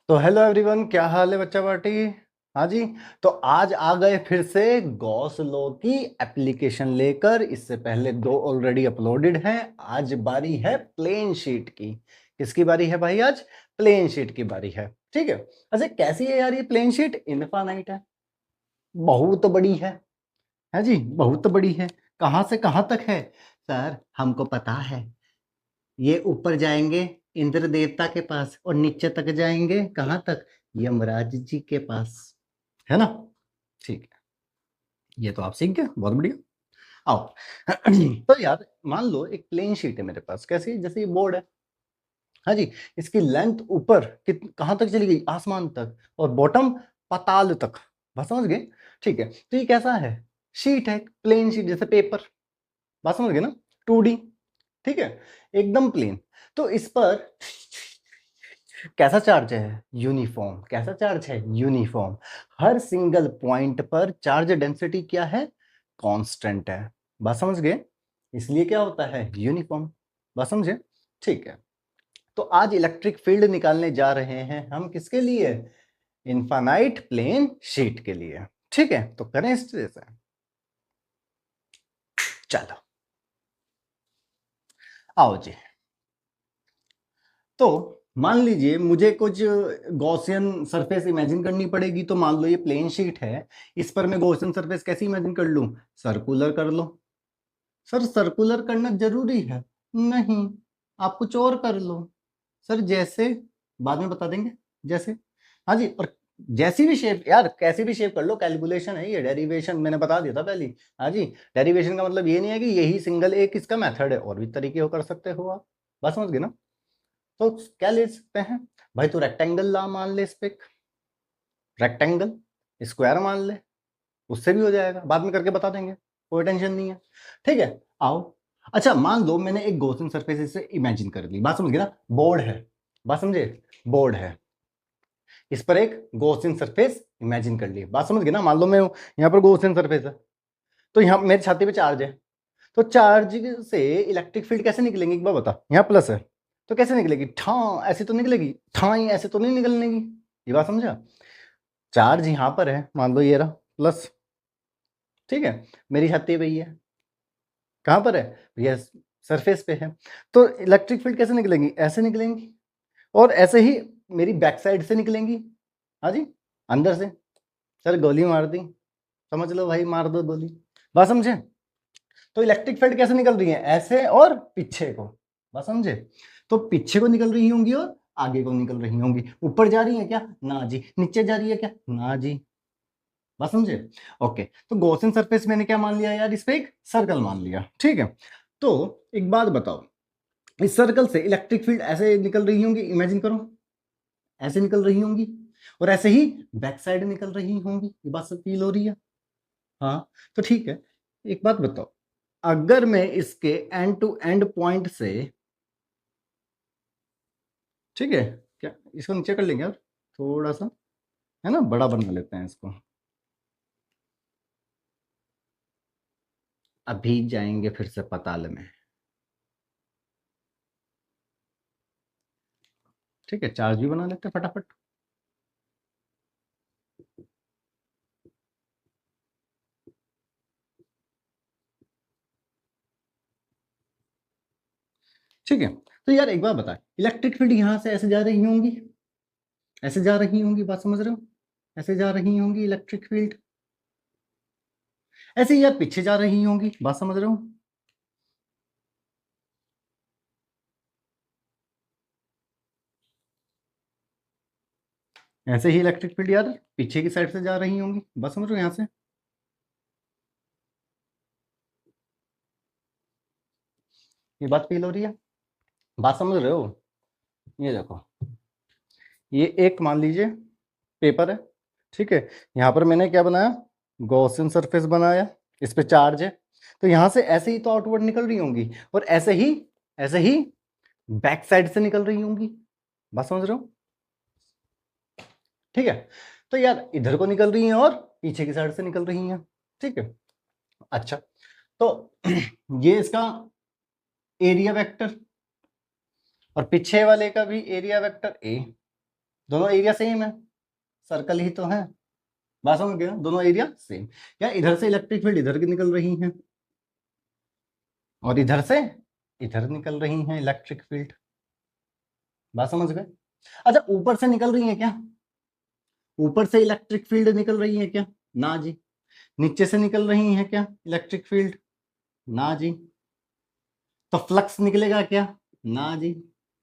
तो hello everyone, क्या हाल है बच्चा पार्टी। हाँ जी। तो आज आ गए फिर से गॉस लॉ की एप्लीकेशन लेकर। इससे पहले दो ऑलरेडी अपलोडेड हैं। आज बारी है प्लेन शीट की। किसकी बारी है भाई? आज प्लेन शीट की बारी है। ठीक है। अच्छा, कैसी है यार ये प्लेन शीट? इनफाइनाइट है, बहुत बड़ी है जी, बहुत बड़ी है। कहाँ से कहाँ तक है? सर हमको पता है। ये ऊपर जाएंगे इंद्र देवता के पास और नीचे तक जाएंगे कहाँ तक? यमराज जी के पास, है ना? ठीक है, ये तो आप सीख गए, बहुत बढ़िया। आओ। तो यार मान लो एक प्लेन शीट है मेरे पास। कैसी? जैसे ये बोर्ड है। हाँ जी। इसकी लेंथ ऊपर कहाँ तक चली गई? आसमान तक। और बॉटम पाताल तक। बात समझ गए? ठीक है। तो ये कैसा है? शीट है, प्लेन शीट, जैसे पेपर। बात समझ गए ना? 2D। ठीक है, एकदम प्लेन। तो इस पर कैसा चार्ज है? यूनिफॉर्म। कैसा चार्ज है? यूनिफॉर्म। हर सिंगल पॉइंट पर चार्ज डेंसिटी क्या है? कांस्टेंट है। बात समझ गए? इसलिए क्या होता है? यूनिफॉर्म। बात समझे? ठीक है। तो आज इलेक्ट्रिक फील्ड निकालने जा रहे हैं हम। किसके लिए? इनफाइनाइट प्लेन शीट के लिए। ठीक है, तो करें इस तरह से। चलो आओ जी। तो मान लीजिए मुझे कुछ गॉसियन सरफेस इमेजिन करनी पड़ेगी। तो मान लो ये प्लेन शीट है, इस पर मैं गॉसियन सरफेस कैसे इमेजिन कर लूं? सर्कुलर कर लो। सर सर्कुलर करना जरूरी है? नहीं, आप कुछ और कर लो। सर जैसे? बाद में बता देंगे। जैसे? हाँ जी। और जैसी भी शेप यार, कैसी भी शेप कर लो, कैलकुलेशन है ये, डेरिवेशन मैंने बता दिया था पहले। हाँ जी। डेरिवेशन का मतलब ये नहीं है कि यही सिंगल एक इसका मेथड है, और भी तरीके हो कर सकते हो आप। बात समझ गए ना? तो क्या ले सकते हैं भाई? तो रेक्टेंगल ला मान ले, इस पे रेक्टेंगल, स्क्वायर मान ले, उससे भी हो जाएगा। बाद में करके बता देंगे, कोई टेंशन नहीं है। ठीक है, आओ। अच्छा मान लो मैंने एक गॉसियन सरफेस इसे इमेजिन कर ली। बात समझ गए ना? बोर्ड है, बात समझे? बोर्ड है, इस पर एक गॉसियन सरफेस इमेजिन कर ली। बात समझ गए ना? मान लो मैं यहाँ पर गॉसियन सरफेस है, तो यहाँ मेरी छाती पे चार्ज है। तो चार्ज से इलेक्ट्रिक फील्ड कैसे निकलेंगे एक बार बता। यहाँ प्लस है तो कैसे निकलेगी? ठा ऐसे तो निकलेगी, ठाई ऐसे तो नहीं निकलनेगी। ये बात समझा? चार्ज यहाँ पर है, मान लो ये रहा प्लस। ठीक है, मेरी छाती पे ही है। कहाँ पर है? भैया सरफेस पे है। तो इलेक्ट्रिक फील्ड कैसे निकलेंगी? ऐसे निकलेंगी। और ऐसे ही मेरी बैक साइड से निकलेंगी। हाँ जी, अंदर से। सर गोली मार दी, समझ लो भाई, मार दो गोली। बात समझे? तो इलेक्ट्रिक फील्ड कैसे निकल रही है? ऐसे और पीछे को। बात समझे? तो पीछे को निकल रही होंगी और आगे को निकल रही होंगी। ऊपर जा रही है क्या? ना जी। नीचे जा रही है क्या? ना जी। बात समझे? ओके। तो गॉसियन सरफेस मैंने क्या मान लिया यार? इस पे एक सर्कल मान लिया। ठीक है। तो एक बात बताओ, इस सर्कल से इलेक्ट्रिक फील्ड ऐसे निकल रही होंगी, इमेजिन करो। ऐसे निकल रही होंगी और ऐसे ही बैक साइड निकल रही होंगी। ये बात सब फील हो रही है? हाँ। तो ठीक है, एक बात बताओ, अगर मैं इसके एंड टू एंड पॉइंट से, ठीक है, क्या इसको नीचे कर लेंगे यार थोड़ा सा, है ना? बड़ा बना लेते हैं इसको। अभी जाएंगे फिर से पाताल में। ठीक है, चार्ज भी बना लेते हैं फटाफट। ठीक है। तो यार एक बार बता, इलेक्ट्रिक फील्ड यहां से ऐसे जा रही होंगी, ऐसे जा रही होंगी। बात समझ रहे हो? ऐसे जा रही होंगी इलेक्ट्रिक फील्ड। ऐसे ही यार पीछे जा रही होंगी। बात समझ रहे हो? ऐसे ही इलेक्ट्रिक फील्ड यार पीछे की साइड से जा रही होंगी। बात समझ रहे हो? यहाँ से ये बात फील हो रही है? बात समझ रहे हो? ये देखो, ये एक मान लीजिए पेपर है। ठीक है, यहाँ पर मैंने क्या बनाया? गॉसियन सरफेस बनाया। इस पे चार्ज है, तो यहाँ से ऐसे ही तो आउटवर्ड निकल रही होंगी और ऐसे ही बैक साइड से निकल रही होंगी। बात समझ रहे हो? ठीक है। तो यार इधर को निकल रही हैं और पीछे की साइड से निकल रही हैं। ठीक है। अच्छा, तो ये इसका एरिया वेक्टर और पीछे वाले का भी एरिया वेक्टर ए। दोनों एरिया सेम है, सर्कल ही तो है, बात समझ गए, दोनों एरिया सेम। या इधर से इलेक्ट्रिक फील्ड इधर की निकल रही है और इधर से इधर निकल रही है इलेक्ट्रिक फील्ड, बात समझ गए। अच्छा ऊपर से निकल रही है क्या, ऊपर से इलेक्ट्रिक फील्ड निकल रही है क्या, ना जी। नीचे से निकल रही है क्या इलेक्ट्रिक फील्ड, ना जी। तो फ्लक्स निकलेगा क्या, ना जी।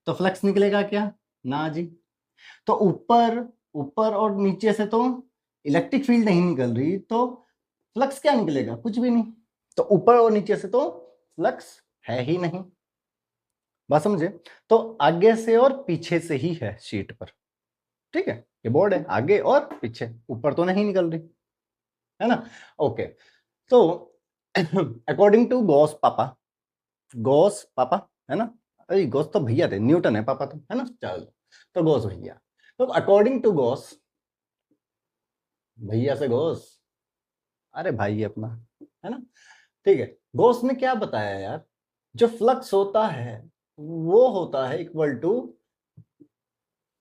तो फ्लक्स निकलेगा क्या, ना जी। तो ऊपर ऊपर और नीचे से तो इलेक्ट्रिक फील्ड नहीं निकल रही, तो फ्लक्स क्या निकलेगा, कुछ भी नहीं। तो ऊपर और नीचे से तो फ्लक्स है ही नहीं, बात समझे। तो आगे से और पीछे से ही है शीट पर, ठीक है, ये बोर्ड है, आगे और पीछे, ऊपर तो नहीं निकल रही है ना। ओके, तो अकॉर्डिंग टू गॉस पापा है ना, अरे गॉस तो भैया थे, न्यूटन है पापा तो, है ना, चलो तो गॉस भैया। तो अकॉर्डिंग टू गॉस, भैया से गॉस, अरे भाई अपना, है ना, ठीक है। गॉस ने क्या बताया यार, जो फ्लक्स होता है वो होता है equal to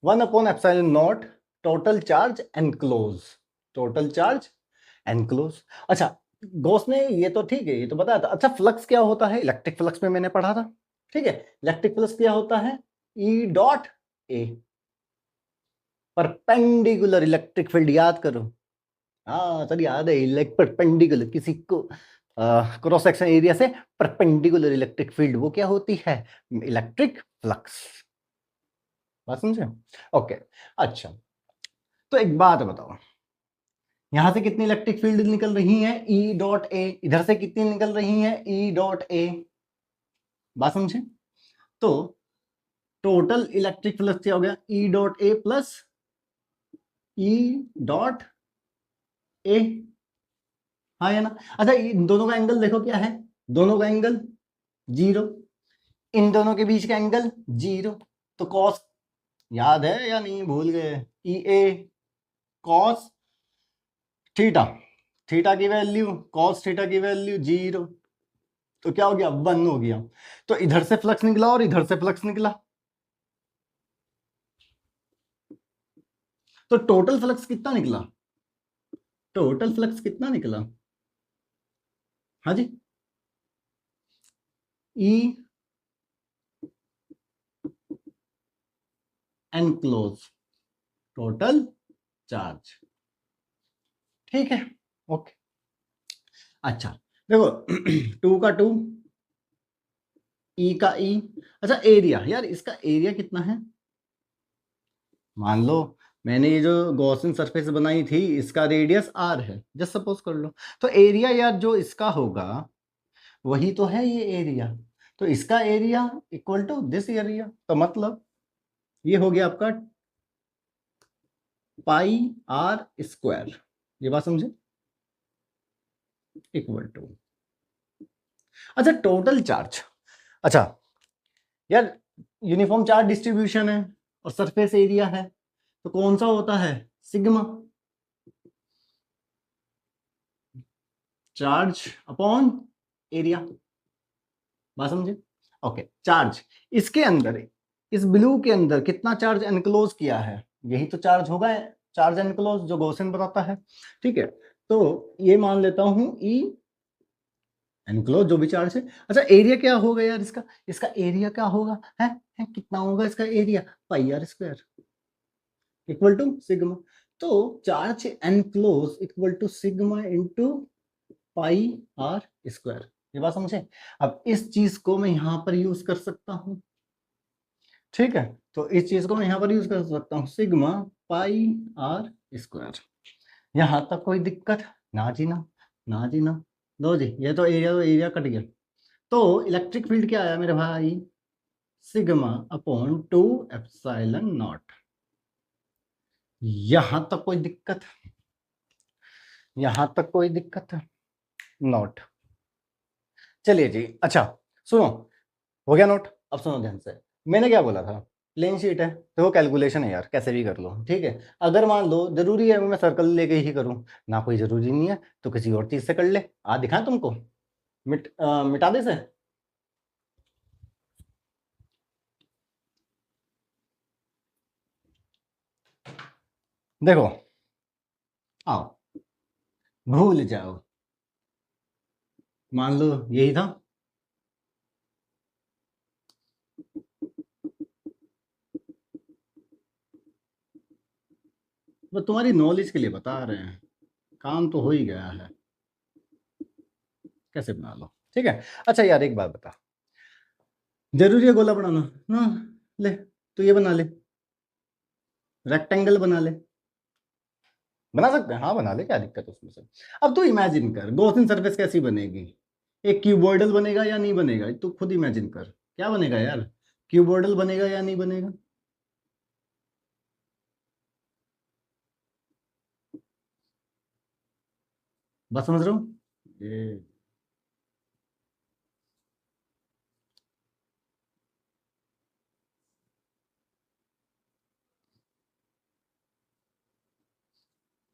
1/ε0 total charge enclose, total charge enclose. अच्छा गॉस ने ये तो ठीक है, ये तो बताया था। अच्छा फ्लक्स क्या होता है, इलेक्ट्रिक फ्लक्स में मैंने पढ़ा था, ठीक है। इलेक्ट्रिक फ्लक्स क्या होता है, E dot A, perpendicular electric field, याद करो। हाँ सर याद है, परपेंडिकुलर, किसी को क्रॉस सेक्शन एरिया से परपेंडिकुलर इलेक्ट्रिक फील्ड, वो क्या होती है, इलेक्ट्रिक फ्लक्स, बात समझे। ओके, अच्छा तो एक बात बताओ, यहां से कितनी इलेक्ट्रिक फील्ड निकल रही है, ई डॉट ए, इधर से कितनी निकल रही है, ई डॉट ए, बात समझे। तो टोटल इलेक्ट्रिक फ्लक्स क्या हो गया, E dot A plus E dot A, हाँ है ना। अच्छा इन दोनों का एंगल देखो क्या है, दोनों का एंगल 0, इन दोनों के बीच का एंगल 0, तो कॉस, याद है या नहीं भूल गए, ई ए कॉस थीटा, थीटा की वैल्यू, कॉस थीटा की वैल्यू 0, तो क्या हो गया 1 हो गया। तो इधर से फ्लक्स निकला और इधर से फ्लक्स निकला, तो टोटल फ्लक्स कितना निकला, टोटल फ्लक्स कितना निकला, हाँ जी, ई एनक्लोज टोटल चार्ज, ठीक है, ओके। अच्छा देखो 2 का 2, ई का ई। अच्छा एरिया, यार इसका एरिया कितना है, मान लो मैंने ये जो गॉसियन सरफेस बनाई थी इसका रेडियस r है, जस्ट सपोज कर लो, तो एरिया यार जो इसका होगा वही तो है ये एरिया, तो इसका area equal to this area, तो मतलब ये हो गया आपका पाई आर स्क्वायर, ये बात समझे, इक्वल टू। अच्छा टोटल चार्ज, अच्छा यार यूनिफॉर्म चार्ज डिस्ट्रीब्यूशन है और सरफेस एरिया है, तो कौन सा होता है, सिग्मा, चार्ज अपॉन एरिया, बात समझे। ओके चार्ज, इसके अंदर, इस ब्लू के अंदर कितना चार्ज एनक्लोज किया है, यही तो चार्ज होगा, चार्ज एनक्लोज जो गॉसियन बताता है, ठीक है। तो ये मान लेता हूं ई एनक्लोज जो भी चार्ज है। अच्छा एरिया क्या होगा यार इसका, इसका एरिया क्या होगा है कितना होगा इसका area, pi r square equal to sigma, तो charge enclose equal to sigma into pi r square, ये बात समझे। अब इस चीज को मैं यहां पर यूज कर सकता हूं, ठीक है, तो इस चीज को मैं यहां पर यूज कर सकता हूं, सिग्मा पाई आर स्क्वायर, यहां तक कोई दिक्कत, ना जी ना, ना जी ना, लो जी, ये तो एरिया कट गया, तो इलेक्ट्रिक फील्ड क्या आया मेरे भाई, सिग्मा अपॉन 2 एप्सिलॉन नॉट, यहां तक कोई दिक्कत, यहां तक कोई दिक्कत नॉट, चलिए जी। अच्छा सुनो, हो गया नोट, अब सुनो ध्यान से, मैंने क्या बोला था, प्लेन शीट है तो वो कैलकुलेशन है यार, कैसे भी कर लो, ठीक है। अगर मान लो जरूरी है मैं सर्कल लेके ही करूं, ना कोई जरूरी नहीं है तो किसी और चीज से कर ले, आ दिखाएं तुमको, मिटा दे से, देखो, आओ, भूल जाओ, मान लो यही था। वो तुम्हारी नॉलेज के लिए बता रहे हैं, काम तो हो ही गया है, कैसे बना लो, ठीक है। अच्छा यार एक बात बता, जरूरी है गोला बनाना ना? ले, तो ये बना ले, रेक्टेंगल बना ले। बना सकते हैं, हाँ बना ले, क्या दिक्कत है उसमें से। अब तू इमेजिन कर गॉसियन सरफेस कैसी बनेगी, एक क्यूबॉइडल बनेगा या नहीं बनेगा, तू खुद इमेजिन कर, क्या बनेगा यार, क्यूबॉइडल बनेगा या नहीं बनेगा? बात समझ रहे हो? ये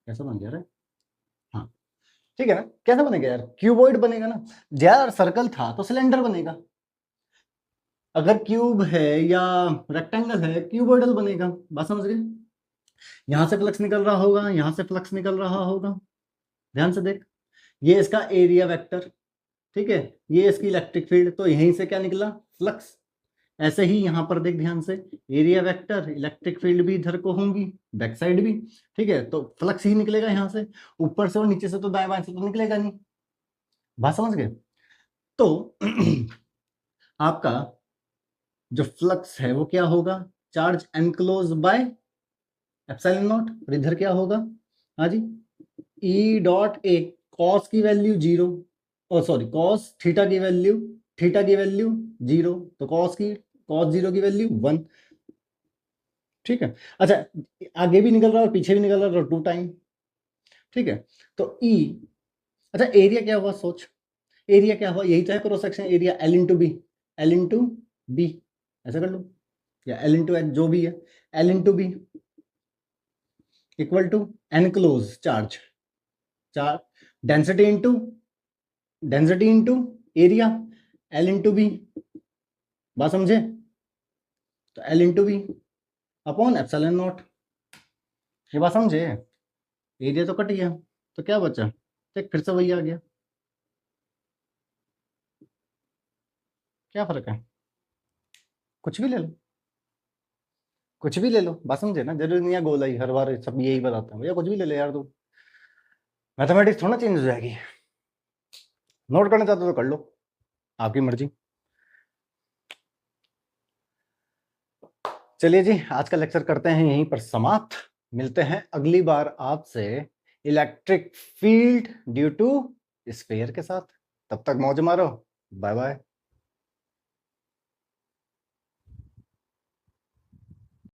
कैसा बन गया रे? हाँ, ठीक है ना, कैसा बनेगा यार, क्यूबॉइड बनेगा ना। यार सर्कल था तो सिलेंडर बनेगा, अगर क्यूब है या रेक्टेंगल है क्यूबॉइडल बनेगा। बात समझ गए? यहां से फ्लक्स निकल रहा होगा, यहां से फ्लक्स निकल रहा होगा, ध्यान से देख, ये इसका एरिया वेक्टर, ठीक है, ये इसकी इलेक्ट्रिक फील्ड, तो यहीं से क्या निकला, फ्लक्स। ऐसे ही यहां पर देख ध्यान से, एरिया वेक्टर, इलेक्ट्रिक फील्ड भी इधर को होंगी, बैक साइड भी, ठीक है, तो फ्लक्स ही निकलेगा यहां से, ऊपर से और नीचे से तो दाएं बाएं से तो निकलेगा नहीं। बात समझ गए? तो आपका जो फ्लक्स है वो क्या होगा, charge enclose by epsilon not, और इधर क्या होगा, हाँ जी, ई डॉट ए, कॉस की वैल्यू जीरो, और सॉरी कॉस थीटा की वैल्यू, थीटा की वैल्यू जीरो, तो कॉस जीरो की वैल्यू वन, ठीक है। अच्छा, आगे भी निकल रहा है और पीछे भी निकल रहा है, टू टाइम, ठीक है। तो ई, अच्छा एरिया क्या हुआ सोच, एरिया क्या हुआ, यही तो है cross section area, L into B, L into B, ऐसा कर लो, या एल इंटू एच जो भी है, L into B equal to enclose charge, charge density into area, L into B, बात समझे? तो L into B upon epsilon naught, ये बात समझे? एरिया तो कट गया, तो क्या बचा, देख फिर से वही आ गया, क्या फर्क है, कुछ भी ले लो, कुछ भी ले लो, बात समझे ना, जरूरी नहीं है गोला ही, हर बार सब यही बताते हैं भैया, कुछ भी ले ले यार तू, मैथमेटिक्स थोड़ा चेंज हो जाएगी। नोट करना चाहते हो तो कर लो, आपकी मर्जी। चलिए जी, आज का लेक्चर करते हैं यहीं पर समाप्त, मिलते हैं अगली बार आपसे electric field due to sphere के साथ, तब तक मौज मारो, बाय बाय।